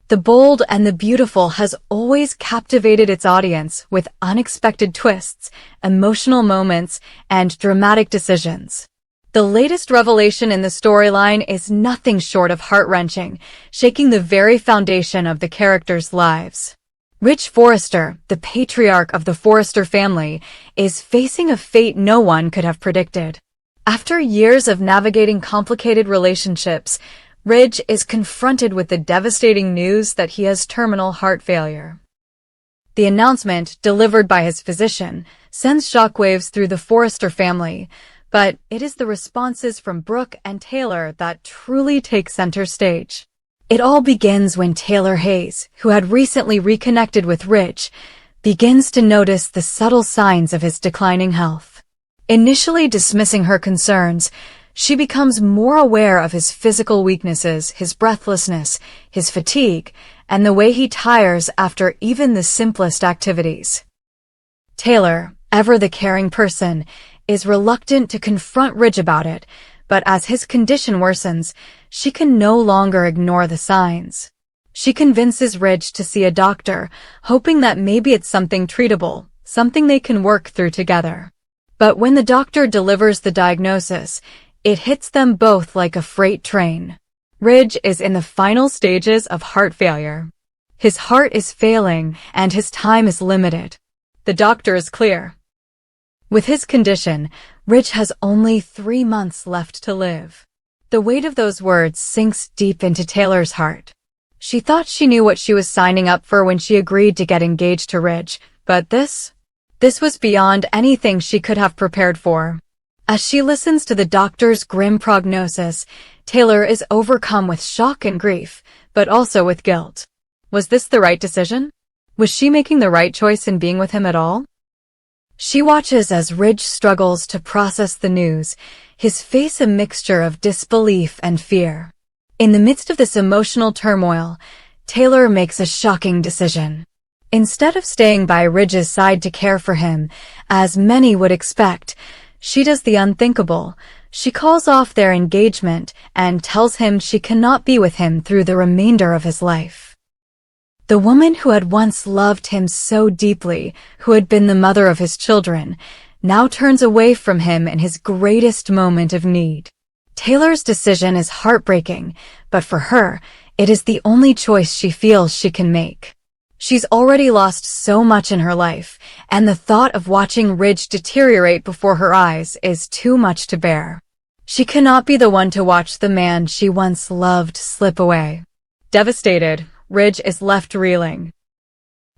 The bold and the beautiful has always captivated its audience with unexpected twists, emotional moments, and dramatic decisions. The latest revelation in the storyline is nothing short of heart-wrenching, shaking the very foundation of the characters' lives. Rich Forrester, the patriarch of the Forrester family, is facing a fate no one could have predicted. After years of navigating complicated relationships, Ridge is confronted with the devastating news that he has terminal heart failure. The announcement, delivered by his physician, sends shockwaves through the Forrester family, but it is the responses from Brooke and Taylor that truly take center stage. It all begins when Taylor Hayes, who had recently reconnected with Ridge, begins to notice the subtle signs of his declining health. Initially dismissing her concerns, she becomes more aware of his physical weaknesses, his breathlessness, his fatigue, and the way he tires after even the simplest activities. Taylor, ever the caring person, is reluctant to confront Ridge about it, but as his condition worsens, she can no longer ignore the signs. She convinces Ridge to see a doctor, hoping that maybe it's something treatable, something they can work through together. But when the doctor delivers the diagnosis, it hits them both like a freight train. Ridge is in the final stages of heart failure. His heart is failing, and his time is limited. The doctor is clear. With his condition, Ridge has only 3 months left to live. The weight of those words sinks deep into Taylor's heart. She thought she knew what she was signing up for when she agreed to get engaged to Ridge, but this was beyond anything she could have prepared for. As she listens to the doctor's grim prognosis, Taylor is overcome with shock and grief, but also with guilt. Was this the right decision? Was she making the right choice in being with him at all? She watches as Ridge struggles to process the news, his face a mixture of disbelief and fear. In the midst of this emotional turmoil, Taylor makes a shocking decision. Instead of staying by Ridge's side to care for him, as many would expect, she does the unthinkable. She calls off their engagement and tells him she cannot be with him through the remainder of his life. The woman who had once loved him so deeply, who had been the mother of his children, now turns away from him in his greatest moment of need. Taylor's decision is heartbreaking, but for her, it is the only choice she feels she can make. She's already lost so much in her life, and the thought of watching Ridge deteriorate before her eyes is too much to bear. She cannot be the one to watch the man she once loved slip away. Devastated, Ridge is left reeling.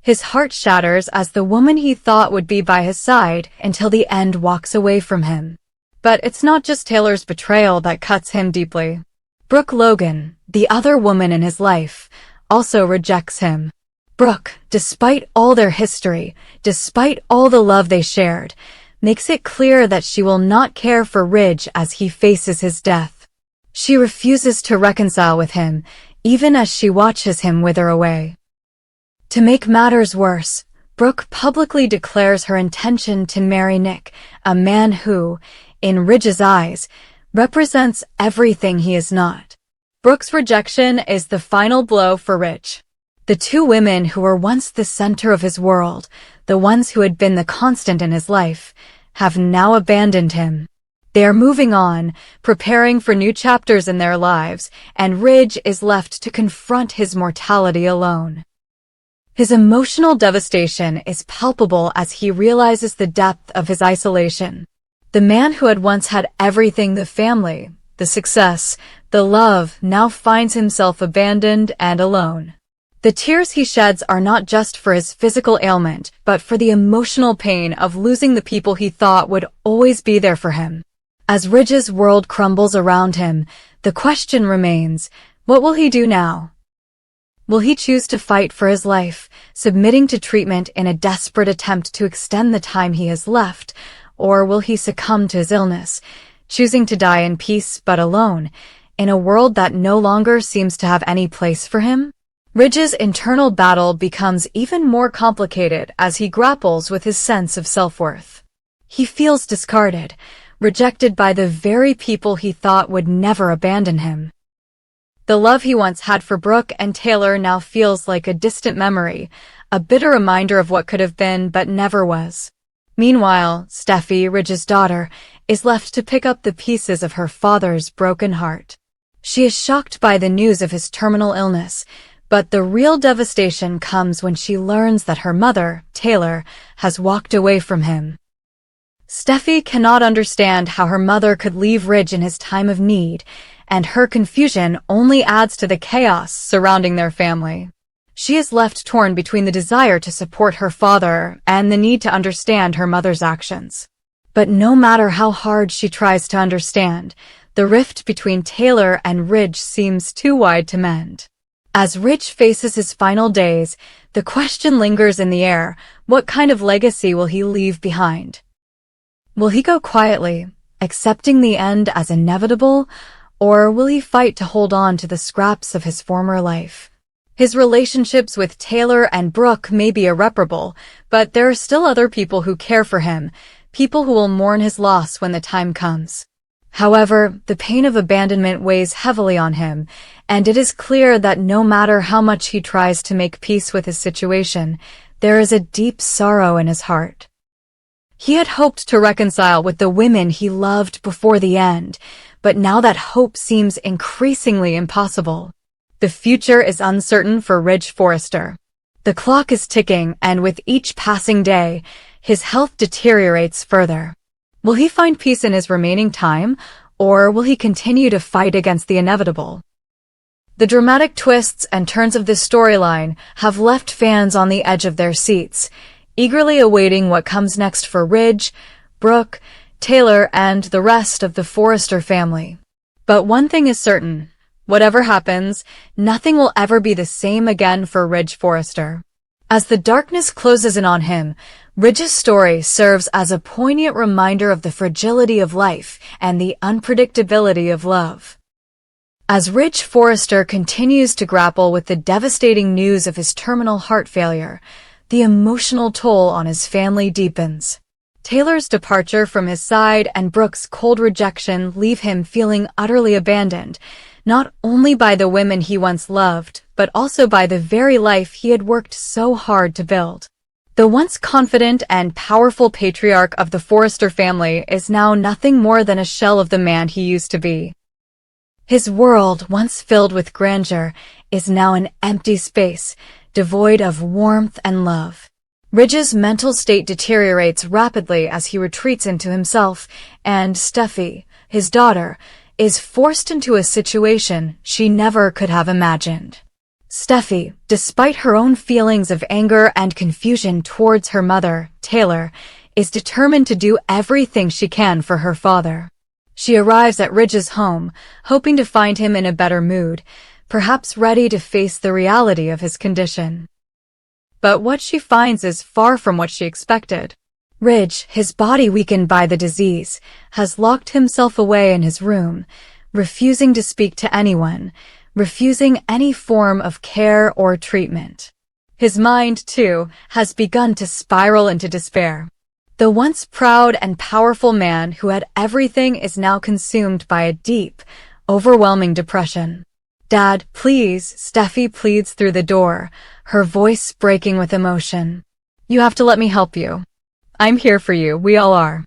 His heart shatters as the woman he thought would be by his side until the end walks away from him. But it's not just Taylor's betrayal that cuts him deeply. Brooke Logan, the other woman in his life, also rejects him. Brooke, despite all their history, despite all the love they shared, makes it clear that she will not care for Ridge as he faces his death. She refuses to reconcile with him, even as she watches him wither away. To make matters worse, Brooke publicly declares her intention to marry Nick, a man who, in Ridge's eyes, represents everything he is not. Brooke's rejection is the final blow for Ridge. The two women who were once the center of his world, the ones who had been the constant in his life, have now abandoned him. They are moving on, preparing for new chapters in their lives, and Ridge is left to confront his mortality alone. His emotional devastation is palpable as he realizes the depth of his isolation. The man who had once had everything, the family, the success, the love, now finds himself abandoned and alone. The tears he sheds are not just for his physical ailment, but for the emotional pain of losing the people he thought would always be there for him. As Ridge's world crumbles around him, the question remains, what will he do now? Will he choose to fight for his life, submitting to treatment in a desperate attempt to extend the time he has left, or will he succumb to his illness, choosing to die in peace but alone, in a world that no longer seems to have any place for him? Ridge's internal battle becomes even more complicated as he grapples with his sense of self-worth. He feels discarded, rejected by the very people he thought would never abandon him. The love he once had for Brooke and Taylor now feels like a distant memory, a bitter reminder of what could have been but never was. Meanwhile, Steffy, Ridge's daughter, is left to pick up the pieces of her father's broken heart. She is shocked by the news of his terminal illness, but the real devastation comes when she learns that her mother, Taylor, has walked away from him. Steffy cannot understand how her mother could leave Ridge in his time of need, and her confusion only adds to the chaos surrounding their family. She is left torn between the desire to support her father and the need to understand her mother's actions. But no matter how hard she tries to understand, the rift between Taylor and Ridge seems too wide to mend. As Ridge faces his final days, the question lingers in the air: what kind of legacy will he leave behind? Will he go quietly, accepting the end as inevitable, or will he fight to hold on to the scraps of his former life? His relationships with Taylor and Brooke may be irreparable, but there are still other people who care for him, people who will mourn his loss when the time comes. However, the pain of abandonment weighs heavily on him, and it is clear that no matter how much he tries to make peace with his situation, there is a deep sorrow in his heart. He had hoped to reconcile with the women he loved before the end, but now that hope seems increasingly impossible. The future is uncertain for Ridge Forrester. The clock is ticking, and with each passing day, his health deteriorates further. Will he find peace in his remaining time, or will he continue to fight against the inevitable? The dramatic twists and turns of this storyline have left fans on the edge of their seats, eagerly awaiting what comes next for Ridge, Brooke, Taylor, and the rest of the Forrester family. But one thing is certain: whatever happens, nothing will ever be the same again for Ridge Forrester. As the darkness closes in on him, Ridge's story serves as a poignant reminder of the fragility of life and the unpredictability of love. As Ridge Forrester continues to grapple with the devastating news of his terminal heart failure, the emotional toll on his family deepens. Taylor's departure from his side and Brooke's cold rejection leave him feeling utterly abandoned, not only by the women he once loved, but also by the very life he had worked so hard to build. The once confident and powerful patriarch of the Forrester family is now nothing more than a shell of the man he used to be. His world, once filled with grandeur, is now an empty space, devoid of warmth and love. Ridge's mental state deteriorates rapidly as he retreats into himself, and Steffy, his daughter, is forced into a situation she never could have imagined. Steffy, despite her own feelings of anger and confusion towards her mother, Taylor, is determined to do everything she can for her father. She arrives at Ridge's home, hoping to find him in a better mood, perhaps ready to face the reality of his condition. But what she finds is far from what she expected. Ridge, his body weakened by the disease, has locked himself away in his room, refusing to speak to anyone, refusing any form of care or treatment. His mind, too, has begun to spiral into despair. The once proud and powerful man who had everything is now consumed by a deep, overwhelming depression. "Dad, please," Steffy pleads through the door, her voice breaking with emotion. "You have to let me help you. I'm here for you, we all are."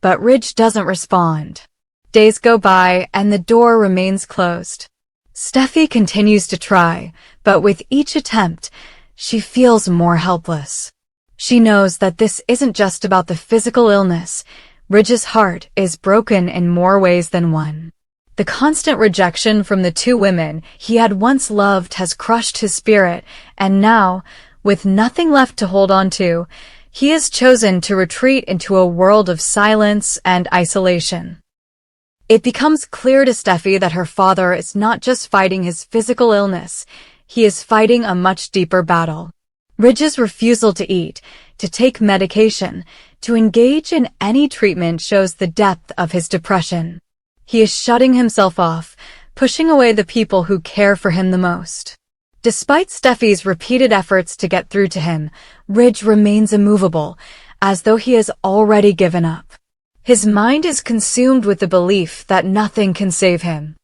But Ridge doesn't respond. Days go by and the door remains closed. Steffy continues to try, but with each attempt, she feels more helpless. She knows that this isn't just about the physical illness. Ridge's heart is broken in more ways than one. The constant rejection from the two women he had once loved has crushed his spirit, and now, with nothing left to hold on to, he has chosen to retreat into a world of silence and isolation. It becomes clear to Steffy that her father is not just fighting his physical illness, he is fighting a much deeper battle. Ridge's refusal to eat, to take medication, to engage in any treatment shows the depth of his depression. He is shutting himself off, pushing away the people who care for him the most. Despite Steffy's repeated efforts to get through to him, Ridge remains immovable, as though he has already given up. His mind is consumed with the belief that nothing can save him.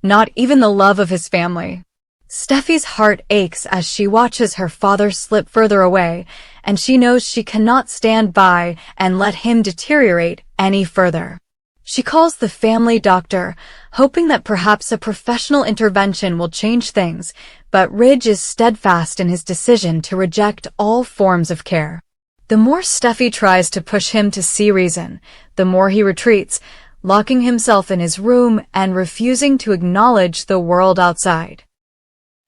not even the love of his family. Steffy's heart aches as she watches her father slip further away, and she knows she cannot stand by and let him deteriorate any further. She calls the family doctor, hoping that perhaps a professional intervention will change things, but Ridge is steadfast in his decision to reject all forms of care. The more Steffy tries to push him to see reason, the more he retreats, locking himself in his room and refusing to acknowledge the world outside.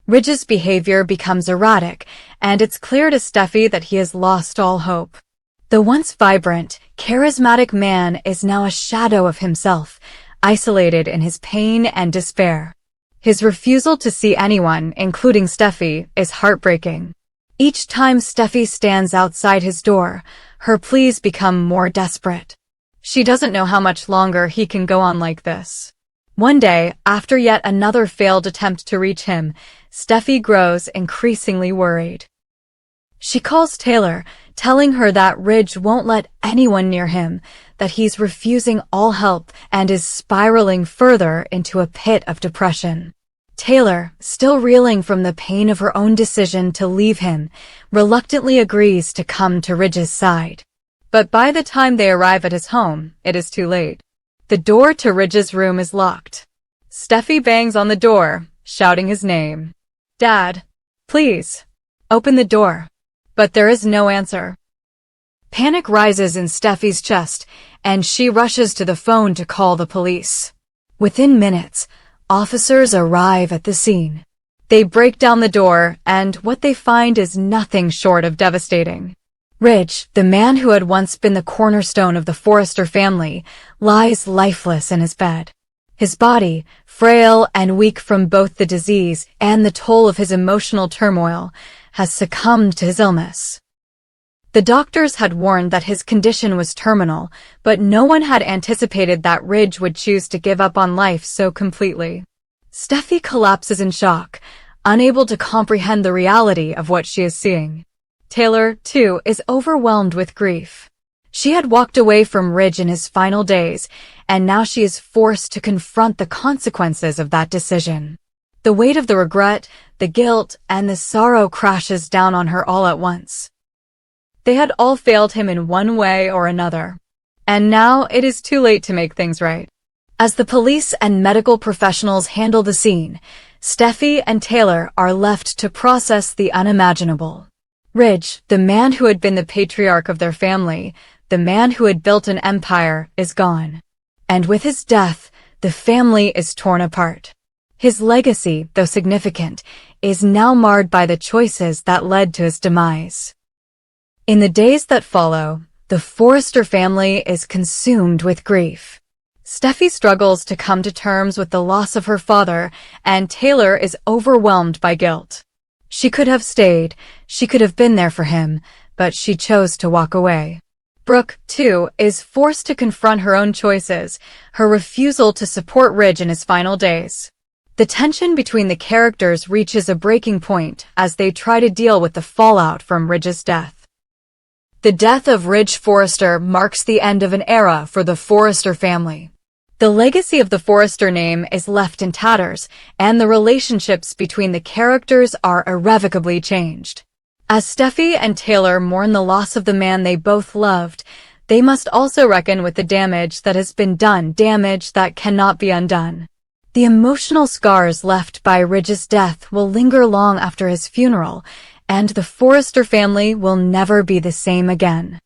Ridge's behavior becomes erratic, and it's clear to Steffy that he has lost all hope. The once vibrant, charismatic man is now a shadow of himself, isolated in his pain and despair. His refusal to see anyone, including Steffy, is heartbreaking. Each time Steffy stands outside his door, her pleas become more desperate. She doesn't know how much longer he can go on like this. One day, after yet another failed attempt to reach him, Steffy grows increasingly worried. She calls Taylor, telling her that Ridge won't let anyone near him, that he's refusing all help and is spiraling further into a pit of depression. Taylor, still reeling from the pain of her own decision to leave him, reluctantly agrees to come to Ridge's side. But by the time they arrive at his home, it is too late. The door to Ridge's room is locked. Steffy bangs on the door, shouting his name. "Dad, please, open the door." But there is no answer. Panic rises in Steffy's chest, and she rushes to the phone to call the police. Within minutes, officers arrive at the scene. They break down the door, and what they find is nothing short of devastating. Ridge, the man who had once been the cornerstone of the Forrester family, lies lifeless in his bed. His body, frail and weak from both the disease and the toll of his emotional turmoil, has succumbed to his illness. The doctors had warned that his condition was terminal, but no one had anticipated that Ridge would choose to give up on life so completely. Steffy collapses in shock, unable to comprehend the reality of what she is seeing. Taylor, too, is overwhelmed with grief. She had walked away from Ridge in his final days, and now she is forced to confront the consequences of that decision. The weight of the regret, the guilt, and the sorrow crashes down on her all at once. They had all failed him in one way or another. And now it is too late to make things right. As the police and medical professionals handle the scene, Steffy and Taylor are left to process the unimaginable. Ridge, the man who had been the patriarch of their family, the man who had built an empire, is gone. And with his death, the family is torn apart. His legacy, though significant, is now marred by the choices that led to his demise. In the days that follow, the Forrester family is consumed with grief. Steffy struggles to come to terms with the loss of her father, and Taylor is overwhelmed by guilt. She could have stayed, she could have been there for him, but she chose to walk away. Brooke, too, is forced to confront her own choices, her refusal to support Ridge in his final days. The tension between the characters reaches a breaking point as they try to deal with the fallout from Ridge's death. The death of Ridge Forrester marks the end of an era for the Forrester family. The legacy of the Forrester name is left in tatters, and the relationships between the characters are irrevocably changed. As Steffy and Taylor mourn the loss of the man they both loved, they must also reckon with the damage that has been done, damage that cannot be undone. The emotional scars left by Ridge's death will linger long after his funeral, and the Forrester family will never be the same again.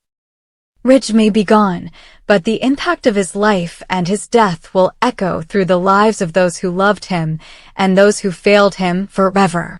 Ridge may be gone, but the impact of his life and his death will echo through the lives of those who loved him and those who failed him forever.